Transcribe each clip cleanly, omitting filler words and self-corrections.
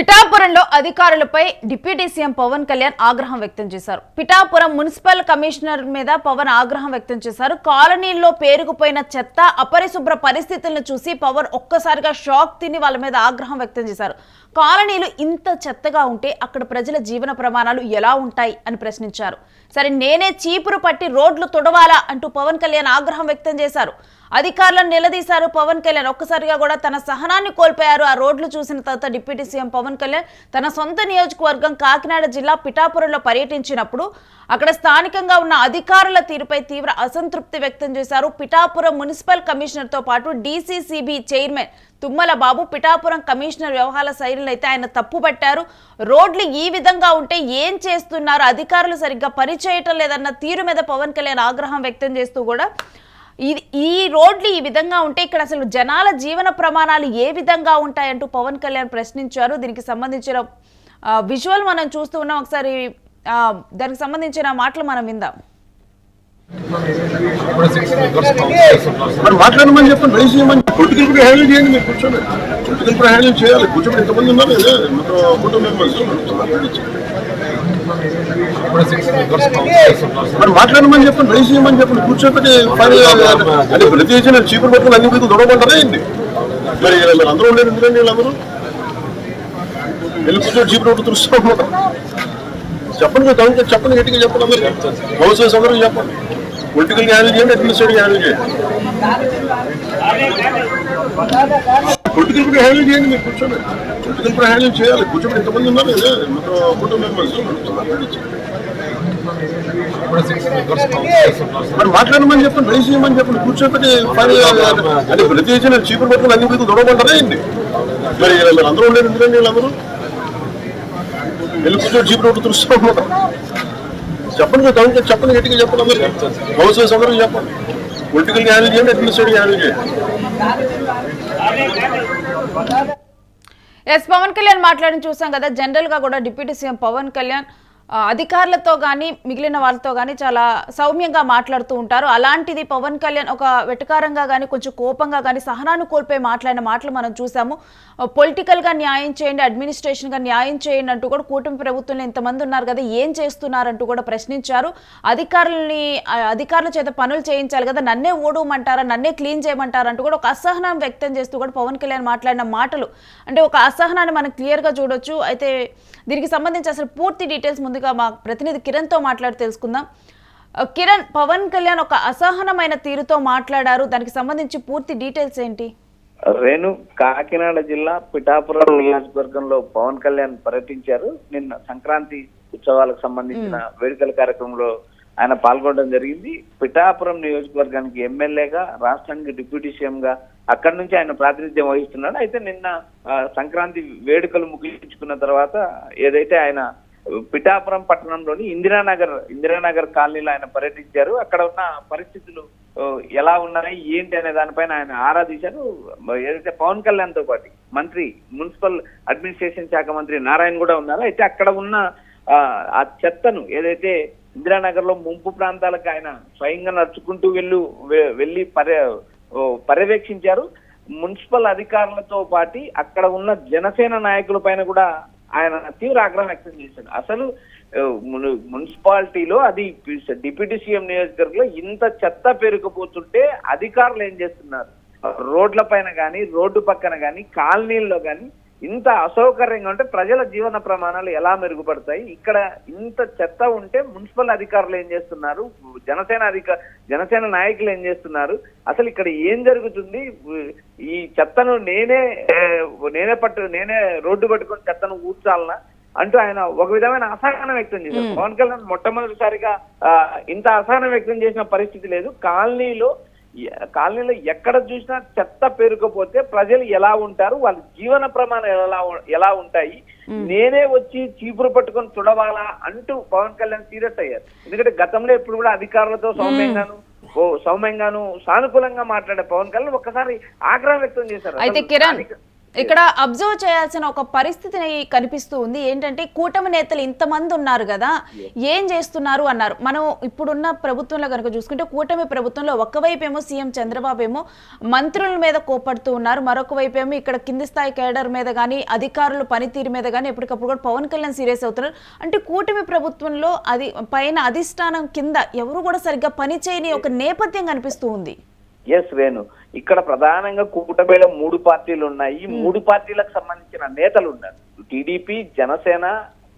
పిఠాపురంలో అధికారులపై deputy CM Pawan Kalyan ఆగ్రహం వ్యక్తం చేశారు. పిఠాపురం మున్సిపల్ కమిషనర్ మీద పవన్ ఆగ్రహం వ్యక్తం చేశారు. కాలనీల్లో పేరుకుపోయిన చెత్త, అపరిశుభ్ర పరిస్థితులను చూసి పవన్ ఒక్కసారిగా షాక్ తిని వాళ్ళ మీద ఆగ్రహం వ్యక్తం చేశారు. కాలనీలు ఇంత చెత్తగా ఉంటే అక్కడ ప్రజల జీవన ప్రమాణాలు ఎలా ఉంటాయి అని ప్రశ్నించారు. సరే, నేనే చీపురు పట్టి రోడ్లు తుడవాలా అంటూ పవన్ కళ్యాణ్ ఆగ్రహం వ్యక్తం చేశారు. అధికారులను నిలదీశారు పవన్ కళ్యాణ్. ఒక్కసారిగా కూడా తన సహనాన్ని కోల్పోయారు. ఆ రోడ్లు చూసిన తర్వాత డిప్యూటీ సీఎం పవన్ కళ్యాణ్ తన సొంత నియోజకవర్గం కాకినాడ జిల్లా పిఠాపురంలో పర్యటించినప్పుడు అక్కడ స్థానికంగా ఉన్న అధికారుల తీరుపై తీవ్ర అసంతృప్తి వ్యక్తం చేశారు. పిఠాపురం మున్సిపల్ కమిషనర్తో పాటు డీసీసీబీ చైర్మన్ తుమ్మల బాబు, పిఠాపురం కమిషనర్ వ్యవహారాల శైలిని అయితే ఆయన తప్పుపట్టారు. రోడ్లు ఈ విధంగా ఉంటే ఏం చేస్తున్నారు, అధికారులు సరిగ్గా పనిచేయటం లేదన్న తీరు మీద పవన్ కళ్యాణ్ ఆగ్రహం వ్యక్తం చేస్తూ కూడా ఈ రోడ్లు ఈ విధంగా ఉంటే ఇక్కడ అసలు జనాల జీవన ప్రమాణాలు ఏ విధంగా ఉంటాయంటూ పవన్ కళ్యాణ్ ప్రశ్నించారు. దీనికి సంబంధించిన విజువల్ మనం చూస్తూ ఉన్నాం. ఒకసారి దానికి సంబంధించిన మాటలు మనం విందాం. మాట్లాడమని చెప్పండి, రైస్ చేయమని, పొలిటికల్ హ్యాండిల్ చేయండి. మీరు కూర్చోండి, పొలిటికల్ హ్యాండిల్ చేయాలి. కూర్చోబెట్టి ఎంతమంది ఉన్నారు కుటుంబ మెంబర్స్ మరి మాట్లాడమని చెప్పండి, రైస్ చేయమని చెప్పండి. కూర్చోబెట్టి అంటే ప్రతి చేసిన చీపురు పట్టుకుని అన్ని మీకు దొరకమంటారా ఏంటి? మరి అందరూ ఉండేది ఎందుకండి? వీళ్ళందరూ వెళ్ళి కూర్చొని చీపురు పట్టు తెలుసుకో చెప్పండి. మీరు చెప్పండి, గట్టిగా చెప్పండి. అందరూ హౌసెస్ అందరూ చెప్పండి. పొలిటికల్ హ్యాండిల్ చేయండి, అడ్మినిస్ట్రేటివ్ హ్యాండిల్ చేయండి. పొలిటికల్ హ్యాండిల్ చేయండి. మీరు కూర్చోండి, పొలిటికల్ హ్యాండిల్ చేయాలి. కూర్చోబెట్టి ఎంతమంది ఉన్నారు కుటుంబ మెంబర్స్ మరి మాట్లాడమని చెప్పండి, రైస్ చేయమని చెప్పండి. కూర్చోబెట్టి అంటే ప్రతి చేసిన చీపురు పట్టుకుని అన్ని మీకు దొరకమంటారా ఏంటి? మరి అందరూ ఉండేది ఎందుకండి? వీళ్ళందరూ వెళ్ళి కూర్చొని చీపురు పట్టు తెలుసుకో చెప్పండి. మీరు చెప్పండి, గట్టిగా చెప్పండి. అందరూ హౌసెస్ అందరూ చెప్పండి. పొలిటికల్ హ్యాండిల్ చేయండి, అడ్మినిస్ట్రేటివ్ హ్యాండిల్ చేయండి. పవన్ కళ్యాణ్ మాట్లాడిన చూసాం కదా. జనరల్ గా కూడా డిప్యూటీ సీఎం పవన్ కళ్యాణ్ అధికారులతో కానీ మిగిలిన వాళ్ళతో కానీ చాలా సౌమ్యంగా మాట్లాడుతూ ఉంటారు. అలాంటిది పవన్ కళ్యాణ్ ఒక వెటకారంగా కానీ కొంచెం కోపంగా కానీ సహనాన్ని కోల్పోయి మాట్లాడిన మాటలు మనం చూసాము. పొలిటికల్గా న్యాయం చేయండి, అడ్మినిస్ట్రేషన్గా న్యాయం చేయండి అంటూ కూడా కూటమి ప్రభుత్వంలో ఇంతమంది ఉన్నారు కదా, ఏం చేస్తున్నారంటూ కూడా ప్రశ్నించారు. అధికారుల చేత పనులు చేయించాలి కదా, నన్నే ఓడమంటారా, నన్నే క్లీన్ చేయమంటారా అంటూ కూడా ఒక అసహనం వ్యక్తం చేస్తూ కూడా పవన్ కళ్యాణ్ మాట్లాడిన మాటలు అంటే ఒక అసహనాన్ని మనం క్లియర్గా చూడొచ్చు. అయితే దీనికి సంబంధించి అసలు పూర్తి డీటెయిల్స్ ముందుగా మా ప్రతినిధి కిరణ్తో మాట్లాడి తెలుసుకుందాం. కిరణ్, పవన్ కళ్యాణ్ ఒక అసహనమైన తీరుతో మాట్లాడారు, దానికి సంబంధించి పూర్తి డీటెయిల్స్ ఏంటి? రేణు, కాకినాడ జిల్లా పిఠాపురం నియోజకవర్గంలో పవన్ కళ్యాణ్ పర్యటించారు. నిన్న సంక్రాంతి ఉత్సవాలకు సంబంధించిన వేడుకల కార్యక్రమంలో ఆయన పాల్గొనడం జరిగింది. పిఠాపురం నియోజకవర్గానికి ఎమ్మెల్యేగా, రాష్ట్రానికి డిప్యూటీ సీఎం గా అక్కడి నుంచి ఆయన ప్రాతినిధ్యం వహిస్తున్నాడు. అయితే నిన్న సంక్రాంతి వేడుకలు ముగించుకున్న తర్వాత ఏదైతే ఆయన పిఠాపురం పట్టణంలోని ఇందిరానగర్ కాలనీలో ఆయన పర్యటించారు. అక్కడ ఉన్న పరిస్థితులు ఎలా ఉన్నాయి ఏంటి అనే దానిపైన ఆయన ఆరా తీశారు. ఏదైతే పవన్ కళ్యాణ్ తో పాటు మంత్రి, మున్సిపల్ అడ్మినిస్ట్రేషన్ శాఖ మంత్రి నారాయణ కూడా ఉన్నారు. అయితే అక్కడ ఉన్న ఆ చెత్తను ఏదైతే ఇందిరానగర్ లో ముంపు ప్రాంతాలకు ఆయన స్వయంగా నడుచుకుంటూ వెళ్ళి పర్యవేక్షించారు. మున్సిపల్ అధికారులతో పాటు అక్కడ ఉన్న జనసేన నాయకుల పైన కూడా ఆయన తీవ్ర ఆగ్రహం వ్యక్తం చేశాడు. అసలు మున్సిపాలిటీలో, అది డిప్యూటీ సీఎం నియోజకవర్గంలో ఇంత చెత్త పెరిగిపోతుంటే అధికారులు ఏం చేస్తున్నారు? రోడ్ల పైన కానీ, రోడ్డు పక్కన కానీ, కాలనీల్లో కానీ ఇంత అసౌకర్యంగా ఉంటే ప్రజల జీవన ప్రమాణాలు ఎలా మెరుగుపడతాయి? ఇక్కడ ఇంత చెత్త ఉంటే మున్సిపల్ అధికారులు ఏం చేస్తున్నారు? జనసేన నాయకులు ఏం చేస్తున్నారు? అసలు ఇక్కడ ఏం జరుగుతుంది? ఈ చెత్తను నేనే రోడ్డు పట్టుకొని చెత్తను ఊడ్చాలనా అంటూ ఆయన ఒక విధమైన అసహనం వ్యక్తం చేశారు. పవన్ కళ్యాణ్ మొట్టమొదటిసారిగా ఇంత అసహనం వ్యక్తం చేసిన పరిస్థితి లేదు. కాలనీలో ఎక్కడ చూసినా చెత్త పేరుకపోతే ప్రజలు ఎలా ఉంటారు, వాళ్ళ జీవన ప్రమాణాలు ఎలా ఉంటాయి, నేనే వచ్చి చీపురు పట్టుకొని తుడవాలా అంటూ పవన్ కళ్యాణ్ సీరియస్ అయ్యారు. ఎందుకంటే గతంలో ఎప్పుడు కూడా అధికారులతో సౌమ్యంగాను సానుకూలంగా మాట్లాడే పవన్ కళ్యాణ్ ఒక్కసారి ఆగ్రహం వ్యక్తం చేశారు. అయితే కిరణ్, ఇక్కడ అబ్జర్వ్ చేయాల్సిన ఒక పరిస్థితి కనిపిస్తూ ఉంది. ఏంటంటే కూటమి నేతలు ఇంతమంది ఉన్నారు కదా, ఏం చేస్తున్నారు అన్నారు. మనం ఇప్పుడున్న ప్రభుత్వంలో కనుక చూసుకుంటే కూటమి ప్రభుత్వంలో ఒకవైపు ఏమో సీఎం చంద్రబాబు ఏమో మంత్రుల మీద కోపడుతూ ఉన్నారు, మరొక వైపు ఏమో ఇక్కడ కింది స్థాయి కేడర్ మీద కానీ అధికారుల పనితీరు మీద కానీ ఎప్పటికప్పుడు కూడా పవన్ కళ్యాణ్ సీరియస్ అవుతున్నారు. అంటే కూటమి ప్రభుత్వంలో అది పైన అధిష్టానం కింద ఎవరు కూడా సరిగ్గా పనిచేయని ఒక నేపథ్యం కనిపిస్తూ ఉంది. ఎస్ వేణు, ఇక్కడ ప్రధానంగా కూటమిలో 3 పార్టీలు ఉన్నాయి. ఈ 3 పార్టీలకు సంబంధించిన నేతలు ఉన్నారు. టీడీపీ, జనసేన,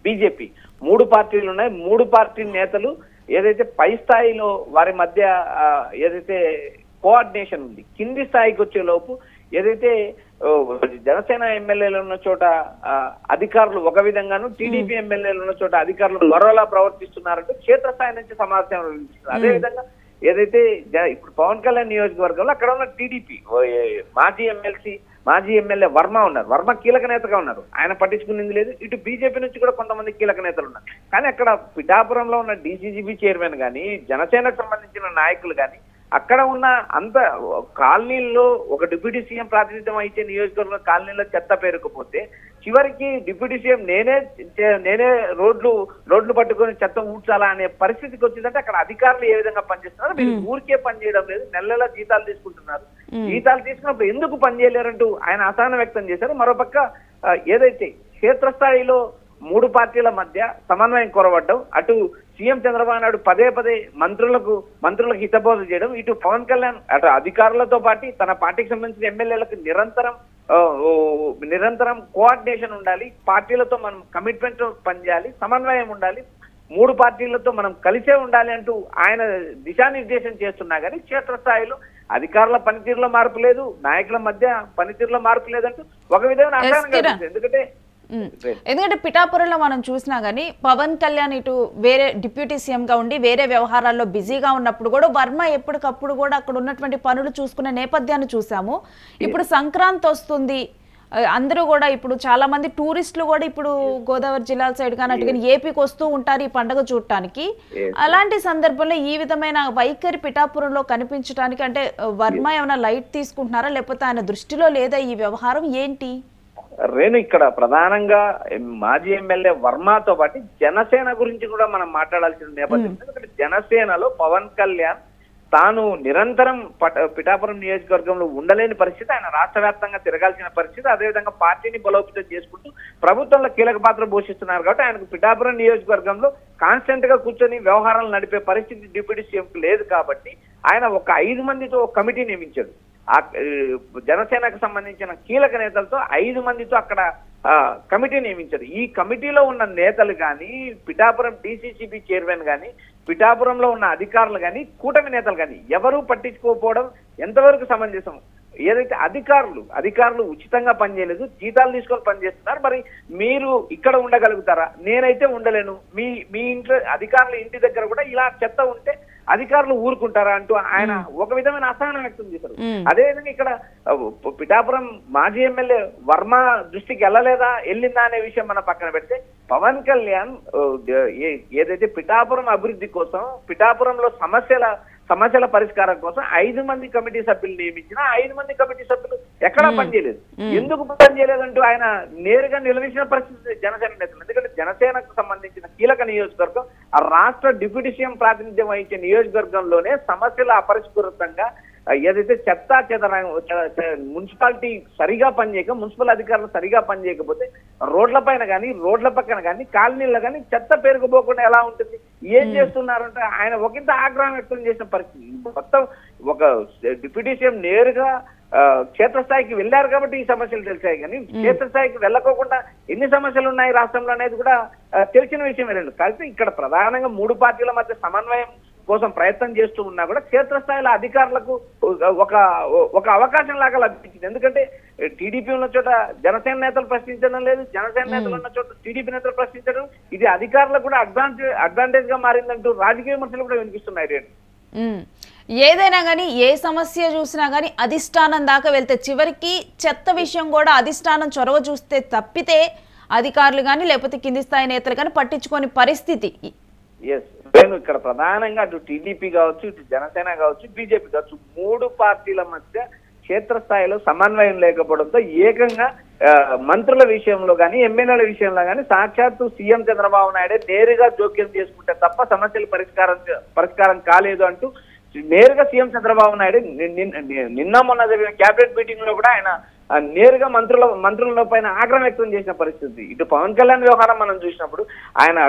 బీజేపీ 3 పార్టీలు ఉన్నాయి. 3 పార్టీ నేతలు ఏదైతే పై స్థాయిలో వారి మధ్య ఏదైతే కోఆర్డినేషన్ ఉంది, కింది స్థాయికి వచ్చే లోపు ఏదైతే జనసేన ఎమ్మెల్యేలు ఉన్న చోట అధికారులు ఒక విధంగాను, టీడీపీ ఎమ్మెల్యేలు ఉన్న చోట అధికారులు మరోలా ప్రవర్తిస్తున్నారంటూ క్షేత్రస్థాయి నుంచి సమాచారం లభిస్తుంది. అదేవిధంగా ఏదైతే ఇప్పుడు పవన్ కళ్యాణ్ నియోజకవర్గంలో అక్కడ ఉన్న టీడీపీ మాజీ ఎమ్మెల్యే వర్మ ఉన్నారు. వర్మ కీలక నేతగా ఉన్నారు, ఆయన పట్టించుకునేది లేదు. ఇటు బీజేపీ నుంచి కూడా కొంతమంది కీలక నేతలు ఉన్నారు. కానీ అక్కడ పిఠాపురంలో ఉన్న డీసీజీబీ చైర్మన్ కానీ, జనసేనకు సంబంధించిన నాయకులు కానీ, అక్కడ ఉన్న అంత కాలనీల్లో ఒక డిప్యూటీ సీఎం ప్రాతినిధ్యం అయితే నియోజకవర్గంలో కాలనీలో చెత్త పేరుకుపోతే చివరికి డిప్యూటీ సీఎం నేనే రోడ్లు పట్టుకొని చెత్త ఊడ్చాలా అనే పరిస్థితికి వచ్చిందంటే అక్కడ అధికారులు ఏ విధంగా పనిచేస్తున్నారు. మీరు ఊరికే పనిచేయడం లేదు, నెల జీతాలు తీసుకుంటున్నారు. జీతాలు తీసుకున్నప్పుడు ఎందుకు పనిచేయలేరంటూ ఆయన అసహనం వ్యక్తం చేశారు. మరోపక్క ఏదైతే క్షేత్రస్థాయిలో 3 పార్టీల మధ్య సమన్వయం కొరవడ్డం, అటు సీఎం చంద్రబాబు నాయుడు పదే మంత్రులకు హితబోధ చేయడం, ఇటు పవన్ కళ్యాణ్ అటు అధికారులతో పాటు తన పార్టీకి సంబంధించిన ఎమ్మెల్యేలకు నిరంతరం కోఆర్డినేషన్ ఉండాలి, పార్టీలతో మనం కమిట్మెంట్ పనిచేయాలి, సమన్వయం ఉండాలి, 3 పార్టీలతో మనం కలిసే ఉండాలి అంటూ ఆయన దిశానిర్దేశం చేస్తున్నా కానీ క్షేత్రస్థాయిలో అధికారుల పనితీరులో మార్పు లేదు, నాయకుల మధ్య పనితీరులో మార్పు లేదంటూ ఒక విధమైన అసహనం కనిపిస్తుంది. ఎందుకంటే పిఠాపురంలో మనం చూసినా గానీ పవన్ కళ్యాణ్ ఇటు వేరే డిప్యూటీ సీఎం గా ఉండి వేరే వ్యవహారాల్లో బిజీగా ఉన్నప్పుడు కూడా వర్మ ఎప్పటికప్పుడు కూడా అక్కడ ఉన్నటువంటి పనులు చూసుకునే నేపథ్యాన్ని చూసాము. ఇప్పుడు సంక్రాంతి వస్తుంది, అందరూ కూడా ఇప్పుడు చాలా మంది టూరిస్టులు కూడా ఇప్పుడు గోదావరి జిల్లాల సైడ్ కానీ అటు కానీ ఏపీకి వస్తూ ఉంటారు ఈ పండుగ చూడటానికి. అలాంటి సందర్భంలో ఈ విధమైన వైఖరి పిఠాపురంలో కనిపించడానికి అంటే వర్మ ఏమైనా లైట్ తీసుకుంటున్నారా, లేకపోతే ఆయన దృష్టిలో లేదా ఈ వ్యవహారం ఏంటి? రేణు, ఇక్కడ ప్రధానంగా మాజీ ఎమ్మెల్యే వర్మతో పాటు జనసేన గురించి కూడా మనం మాట్లాడాల్సిన నేపథ్యం. ఎందుకంటే జనసేనలో పవన్ కళ్యాణ్ తాను నిరంతరం పిఠాపురం నియోజకవర్గంలో ఉండలేని పరిస్థితి, ఆయన రాష్ట్ర వ్యాప్తంగా తిరగాల్సిన పరిస్థితి, అదేవిధంగా పార్టీని బలోపేతం చేసుకుంటూ ప్రభుత్వంలో కీలక పాత్ర పోషిస్తున్నారు. కాబట్టి ఆయనకు పిఠాపురం నియోజకవర్గంలో కాన్స్టెంట్ గా కూర్చొని వ్యవహారాలు నడిపే పరిస్థితి డిప్యూటీ సీఎంకు లేదు. కాబట్టి ఆయన ఒక 5 మందితో ఒక కమిటీ నియమించాడు. ఆ జనసేనకు సంబంధించిన కీలక నేతలతో 5 మందితో అక్కడ కమిటీ నియమించారు. ఈ కమిటీలో ఉన్న నేతలు కానీ, పిఠాపురం డీసీసీబీ చైర్మన్ కానీ, పిఠాపురంలో ఉన్న అధికారులు కానీ, కూటమి నేతలు కానీ ఎవరూ పట్టించుకోకపోవడం ఎంతవరకు సమంజసం? ఏదైతే అధికారులు ఉచితంగా పనిచేయలేదు, జీతాలు తీసుకొని పనిచేస్తున్నారు. మరి మీరు ఇక్కడ ఉండగలుగుతారా? నేనైతే ఉండలేను. మీ ఇంట్లో అధికారుల ఇంటి దగ్గర కూడా ఇలా చెత్త ఉంటే అధికారులు ఊరుకుంటారా అంటూ ఆయన ఒక విధమైన అసహనం వ్యక్తం చేశారు. అదేవిధంగా ఇక్కడ పిఠాపురం మాజీ ఎమ్మెల్యే వర్మ దృష్టికి వెళ్ళిందా అనే విషయం మనం పక్కన పెడితే, పవన్ కళ్యాణ్ ఏదైతే పిఠాపురం అభివృద్ధి కోసం, పిఠాపురంలో సమస్యల పరిష్కారం కోసం 5 మంది కమిటీ సభ్యులు నియమించిన 5 మంది కమిటీ సభ్యులు ఎక్కడా పనిచేయలేదు. ఎందుకు పనిచేయలేదంటూ ఆయన నేరుగా నిలదీసిన పరిస్థితి జనసేన నేతలు. ఎందుకంటే జనసేనకు సంబంధించిన కీలక నియోజకవర్గం, ఆ రాష్ట్ర డిప్యూటీ సీఎం ప్రాతినిధ్యం వహించే నియోజకవర్గంలోనే సమస్యలు అపరిష్కృతంగా ఏదైతే చెత్తా చెదరం మున్సిపాలిటీ సరిగా పనిచేయక, మున్సిపల్ అధికారులు సరిగా పనిచేయకపోతే రోడ్ల పైన కానీ, రోడ్ల పక్కన కానీ, కాలనీల్లో కానీ చెత్త పేరుకుపోకుండా ఎలా ఉంటుంది? ఏం చేస్తున్నారంటే ఆయన ఒకంత ఆగ్రహం వ్యక్తం చేసిన పరిస్థితి. మొత్తం ఒక డిప్యూటీ సీఎం నేరుగా క్షేత్రస్థాయికి వెళ్ళారు కాబట్టి ఈ సమస్యలు తెలిసాయి. కానీ క్షేత్రస్థాయికి వెళ్ళకోకుండా ఎన్ని సమస్యలు ఉన్నాయి రాష్ట్రంలో అనేది కూడా తెలిసిన విషయం లేదు. కలిసి ఇక్కడ ప్రధానంగా 3 పార్టీల మధ్య సమన్వయం కోసం ప్రయత్నం చేస్తూ ఉన్నా కూడా క్షేత్రస్థాయిలో అధికారులకు ఒక అవకాశం లాగా లభించింది. ఎందుకంటే టీడీపీ ఉన్న చోట జనసేన నేతలు ప్రశ్నించడం లేదు, జనసేన నేతలు ఉన్న చోట టీడీపీ నేతలు ప్రశ్నించడం, ఇది అధికారులకు కూడా అడ్వాంటేజ్ గా మారిందంటూ రాజకీయ విమర్శలు కూడా వినిపిస్తున్నాయి. ఏదైనా కానీ ఏ సమస్య చూసినా కానీ అధిష్టానం దాకా వెళ్తే చివరికి చెత్త విషయం కూడా అధిష్టానం చొరవ చూస్తే తప్పితే అధికారులు కానీ లేకపోతే కింది స్థాయి నేతలు కానీ పట్టించుకోని పరిస్థితి. నేను ఇక్కడ ప్రధానంగా అటు టీడీపీ కావచ్చు, ఇటు జనసేన కావచ్చు, బీజేపీ కావచ్చు, 3 పార్టీల మధ్య క్షేత్రస్థాయిలో సమన్వయం లేకపోవడంతో ఏకంగా మంత్రుల విషయంలో కానీ ఎమ్మెల్యేల విషయంలో కానీ సాక్షాత్తు సీఎం చంద్రబాబు నాయుడే నేరుగా జోక్యం చేసుకుంటే తప్ప సమస్యలు పరిష్కారం కాలేదు అంటూ నేరుగా సీఎం చంద్రబాబు నాయుడు నిన్న మొన్న జరిగిన కేబినెట్ మీటింగ్ లో కూడా ఆయన నేరుగా మంత్రుల పైన ఆగ్రహం వ్యక్తం చేసిన పరిస్థితి. ఇటు పవన్ కళ్యాణ్ వ్యవహారం మనం చూసినప్పుడు ఆయన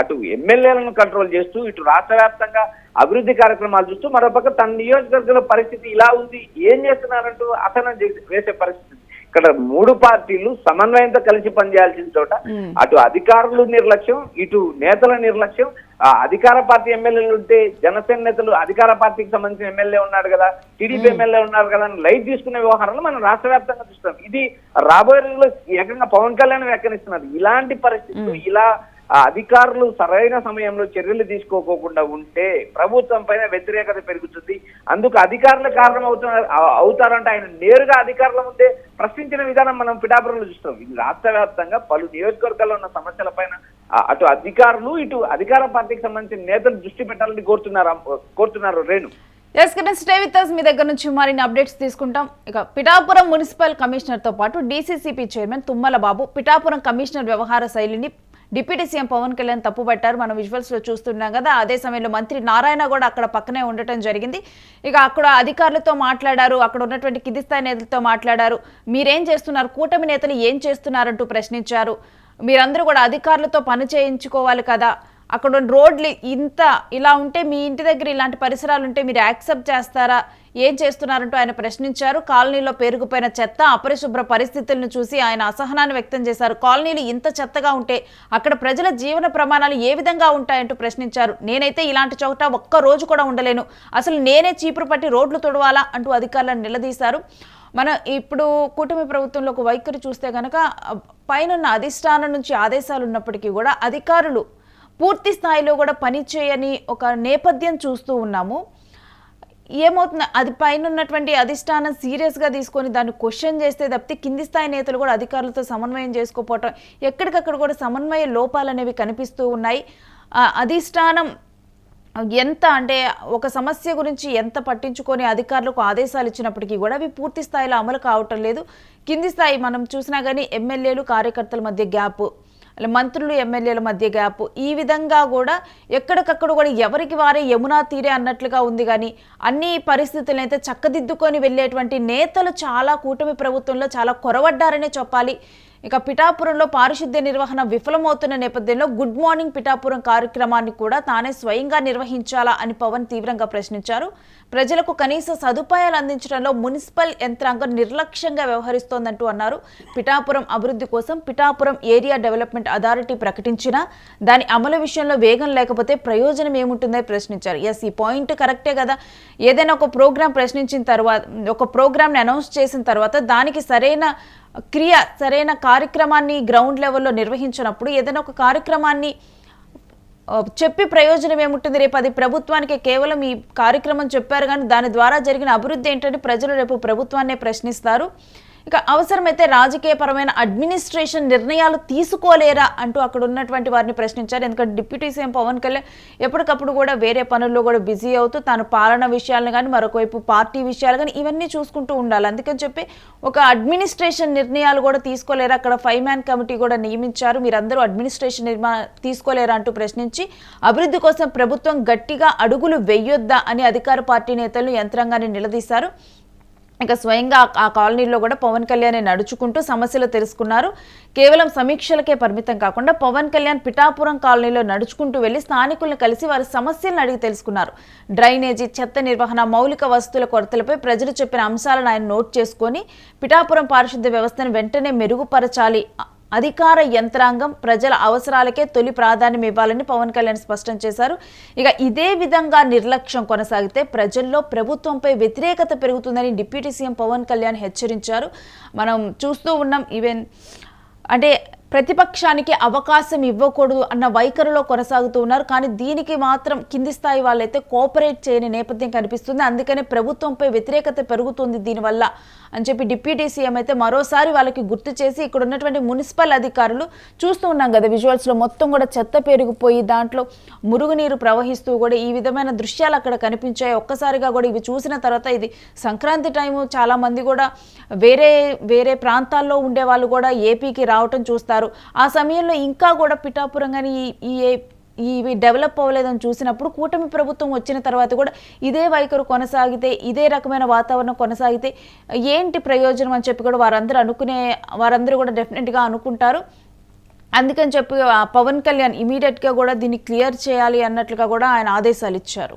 అటు ఎమ్మెల్యేలను కంట్రోల్ చేస్తూ ఇటు రాష్ట్ర వ్యాప్తంగా అభివృద్ధి కార్యక్రమాలు చూస్తూ మరోపక్క తన నియోజకవర్గంలో పరిస్థితి ఇలా ఉంది, ఏం చేస్తున్నారంటూ అసహనం వేసే పరిస్థితి. ఇక్కడ మూడు పార్టీలు సమన్వయంతో కలిసి పనిచేయాల్సిన చోట అటు అధికారులు నిర్లక్ష్యం, ఇటు నేతల నిర్లక్ష్యం. అధికార పార్టీ ఎమ్మెల్యేలు ఉంటే జనసేన నేతలు అధికార పార్టీకి సంబంధించిన ఎమ్మెల్యే ఉన్నాడు కదా, టీడీపీ ఎమ్మెల్యే ఉన్నారు కదా అని లైట్ తీసుకునే వ్యవహారాలు మనం రాష్ట్ర వ్యాప్తంగా చూస్తాం. ఇది రాబోయే రోజుల్లో ఏకంగా పవన్ కళ్యాణ్ వ్యాఖ్యానిస్తున్నారు. ఇలాంటి పరిస్థితులు ఇలా అధికారులు సరైన సమయంలో చర్యలు తీసుకోకుండా ఉంటే ప్రభుత్వం పైన వ్యతిరేకత పెరుగుతుంది. అందుకు అధికారులు కారణం అవుతారంటే ఆయన నేరుగా అధికారుల ముందే ప్రశ్నించిన విధానం మనం పిఠాపురంలో చూస్తాం. ఇది రాష్ట్ర వ్యాప్తంగా పలు నియోజకవర్గాల్లో ఉన్న సమస్యల పైన అటు అధికారులు ఇటు అధికార పార్టీకి సంబంధించిన నేతలు దృష్టి పెట్టాలని కోరుతున్నారు రేణు. Stay with us. మీ దగ్గర నుంచి మరిన్ని అప్డేట్స్ తీసుకుంటాం. ఇక పిఠాపురం మున్సిపల్ కమిషనర్ తో పాటు డీసీసీపీ చైర్మన్ తుమ్మల బాబు పిఠాపురం కమిషనర్ వ్యవహార శైలిని డిప్యూటీ సీఎం పవన్ కళ్యాణ్ తప్పుపట్టారు. మనం విజువల్స్ లో చూస్తున్నాం కదా. అదే సమయంలో మంత్రి నారాయణ కూడా అక్కడ పక్కనే ఉండటం జరిగింది. ఇక అక్కడ అధికారులతో మాట్లాడారు, అక్కడ ఉన్నటువంటి కింది స్థాయి నేతలతో మాట్లాడారు. మీరేం చేస్తున్నారు, కూటమి నేతలు ఏం చేస్తున్నారంటూ ప్రశ్నించారు. మీరందరూ కూడా అధికారులతో పని చేయించుకోవాలి కదా, అక్కడ రోడ్లు ఇలా ఉంటే మీ ఇంటి దగ్గర ఇలాంటి పరిసరాలు ఉంటే మీరు యాక్సెప్ట్ చేస్తారా, ఏం చేస్తున్నారంటూ ఆయన ప్రశ్నించారు. కాలనీలో పేరుకుపోయిన చెత్త, అపరిశుభ్ర పరిస్థితులను చూసి ఆయన అసహనాన్ని వ్యక్తం చేశారు. కాలనీలు ఇంత చెత్తగా ఉంటే అక్కడ ప్రజల జీవన ప్రమాణాలు ఏ విధంగా ఉంటాయంటూ ప్రశ్నించారు. నేనైతే ఇలాంటి చోట ఒక్క రోజు కూడా ఉండలేను, అసలు నేనే చీపురు పట్టి రోడ్లు తొడవాలా అంటూ అధికారులను నిలదీశారు. మనం ఇప్పుడు కూటమి ప్రభుత్వంలో ఒక వైఖరి చూస్తే కనుక పైన అధిష్టానం నుంచి ఆదేశాలు ఉన్నప్పటికీ కూడా అధికారులు పూర్తి స్థాయిలో కూడా పనిచేయని ఒక నేపథ్యం చూస్తూ ఉన్నాము. ఏమవుతుంది, అది పైన ఉన్నటువంటి అధిష్టానం సీరియస్గా తీసుకొని దాన్ని క్వశ్చన్ చేస్తే తప్పితే కింది స్థాయి నేతలు కూడా అధికారులతో సమన్వయం చేసుకోపోవటం, ఎక్కడికక్కడ కూడా సమన్వయ లోపాలు అనేవి కనిపిస్తూ ఉన్నాయి. అధిష్టానం ఎంత అంటే ఒక సమస్య గురించి ఎంత పట్టించుకొని అధికారులకు ఆదేశాలు ఇచ్చినప్పటికీ కూడా అవి పూర్తి స్థాయిలో అమలు కావటం లేదు. కింది స్థాయి మనం చూసినా కానీ ఎమ్మెల్యేలు కార్యకర్తల మధ్య గ్యాప్, మంత్రులు ఎమ్మెల్యేల మధ్య గ్యాప్, ఈ విధంగా కూడా ఎక్కడికక్కడ కూడా ఎవరికి వారే యమునా తీరే అన్నట్లుగా ఉంది. కానీ అన్ని పరిస్థితులను అయితే చక్కదిద్దుకొని వెళ్ళేటువంటి నేతలు చాలా కూటమి ప్రభుత్వంలో చాలా కొరవడ్డారనే చెప్పాలి. ఇక పిఠాపురంలో పారిశుద్ధ్య నిర్వహణ విఫలమవుతున్న నేపథ్యంలో గుడ్ మార్నింగ్ పిఠాపురం కార్యక్రమాన్ని కూడా తానే స్వయంగా నిర్వహించాలా అని పవన్ తీవ్రంగా ప్రశ్నించారు. ప్రజలకు కనీస సదుపాయాలు అందించడంలో మున్సిపల్ యంత్రాంగం నిర్లక్ష్యంగా వ్యవహరిస్తోందంటూ అన్నారు. పిఠాపురం అభివృద్ధి కోసం పిఠాపురం ఏరియా డెవలప్మెంట్ అథారిటీ ప్రకటించినా దాని అమలు విషయంలో వేగం లేకపోతే ప్రయోజనం ఏముంటుందని ప్రశ్నించారు. ఎస్, ఈ పాయింట్ కరెక్టే కదా. ఏదైనా ఒక ప్రోగ్రాం ప్రశ్నించిన తర్వాత, ఒక ప్రోగ్రామ్ని అనౌన్స్ చేసిన తర్వాత దానికి సరైన కార్యక్రమాన్ని గ్రౌండ్ లెవెల్లో నిర్వహించినప్పుడు ఏదైనా ఒక కార్యక్రమాన్ని చెప్పి ప్రయోజనం ఏముంటుంది? రేపు అది ప్రభుత్వానికి కేవలం ఈ కార్యక్రమం చెప్పారు కానీ దాని ద్వారా జరిగిన అభివృద్ధి ఏంటని ప్రజలు రేపు ప్రభుత్వాన్నే ప్రశ్నిస్తారు. ఇక అవసరమైతే రాజకీయపరమైన అడ్మినిస్ట్రేషన్ నిర్ణయాలు తీసుకోలేరా అంటూ అక్కడ ఉన్నటువంటి వారిని ప్రశ్నించారు. ఎందుకంటే డిప్యూటీ సీఎం పవన్ కళ్యాణ్ ఎప్పటికప్పుడు కూడా వేరే పనుల్లో కూడా బిజీ అవుతూ తాను పాలన విషయాలను కానీ మరొకవైపు పార్టీ విషయాలు కానీ ఇవన్నీ చూసుకుంటూ ఉండాలి. అందుకని చెప్పి ఒక అడ్మినిస్ట్రేషన్ నిర్ణయాలు కూడా తీసుకోలేరా, అక్కడ 5 man కమిటీ కూడా నియమించారు, మీరందరూ అడ్మినిస్ట్రేషన్ తీసుకోలేరా అంటూ ప్రశ్నించి అభివృద్ధి కోసం ప్రభుత్వం గట్టిగా అడుగులు వెయ్యొద్దా అని అధికార పార్టీ నేతలు యంత్రాంగాన్ని నిలదీశారు. ఇక స్వయంగా ఆ కాలనీలో కూడా పవన్ కళ్యాణ్ నడుచుకుంటూ సమస్యలు తెలుసుకున్నారు. కేవలం సమీక్షలకే పరిమితం కాకుండా పవన్ కళ్యాణ్ పిఠాపురం కాలనీలో నడుచుకుంటూ వెళ్లి స్థానికులను కలిసి వారి సమస్యలను అడిగి తెలుసుకున్నారు. డ్రైనేజీ, చెత్త నిర్వహణ, మౌలిక వస్తువుల కొరతలపై ప్రజలు చెప్పిన అంశాలను ఆయన నోట్ చేసుకొని పిఠాపురం పారిశుద్ధ్య వ్యవస్థను వెంటనే మెరుగుపరచాలి, అధికార యంత్రాంగం ప్రజల అవసరాలకే తొలి ప్రాధాన్యం ఇవ్వాలని పవన్ కళ్యాణ్ స్పష్టం చేశారు. ఇక ఇదే విధంగా నిర్లక్ష్యం కొనసాగితే ప్రజల్లో ప్రభుత్వంపై వ్యతిరేకత పెరుగుతుందని డిప్యూటీ సీఎం పవన్ కళ్యాణ్ హెచ్చరించారు. మనం చూస్తూ ఉన్నాం. ఈవెన్ అంటే ప్రతిపక్షానికి అవకాశం ఇవ్వకూడదు అన్న వైఖరిలో కొనసాగుతూ ఉన్నారు. కానీ దీనికి మాత్రం కింది స్థాయి వాళ్ళైతే కోఆపరేట్ చేయని నేపథ్యం కనిపిస్తుంది. అందుకనే ప్రభుత్వంపై వ్యతిరేకత పెరుగుతుంది దీనివల్ల అని చెప్పి డిప్యూటీ సీఎం అయితే మరోసారి వాళ్ళకి గుర్తు చేసి, ఇక్కడ ఉన్నటువంటి మున్సిపల్ అధికారులు చూస్తూ ఉన్నాం కదా విజువల్స్లో, మొత్తం కూడా చెత్త పెరిగిపోయి దాంట్లో మురుగునీరు ప్రవహిస్తూ కూడా ఈ విధమైన దృశ్యాలు అక్కడ కనిపించాయి. ఒక్కసారిగా కూడా ఇవి చూసిన తర్వాత ఇది సంక్రాంతి టైము, చాలా మంది కూడా వేరే ప్రాంతాల్లో ఉండే వాళ్ళు కూడా ఏపీకి రావటం చూస్తారు. ఆ సమయంలో ఇంకా కూడా పిఠాపురం కానీ ఇవి డెవలప్ అవ్వలేదని చూసినప్పుడు కూటమి ప్రభుత్వం వచ్చిన తర్వాత కూడా ఇదే వైఖరి కొనసాగితే, ఇదే రకమైన వాతావరణం కొనసాగితే ఏంటి ప్రయోజనం అని చెప్పి కూడా వారందరూ కూడా డెఫినెట్గా అనుకుంటారు. అందుకని చెప్పి పవన్ కళ్యాణ్ ఇమీడియట్గా కూడా దీన్ని క్లియర్ చేయాలి అన్నట్లుగా కూడా ఆయన ఆదేశాలు ఇచ్చారు.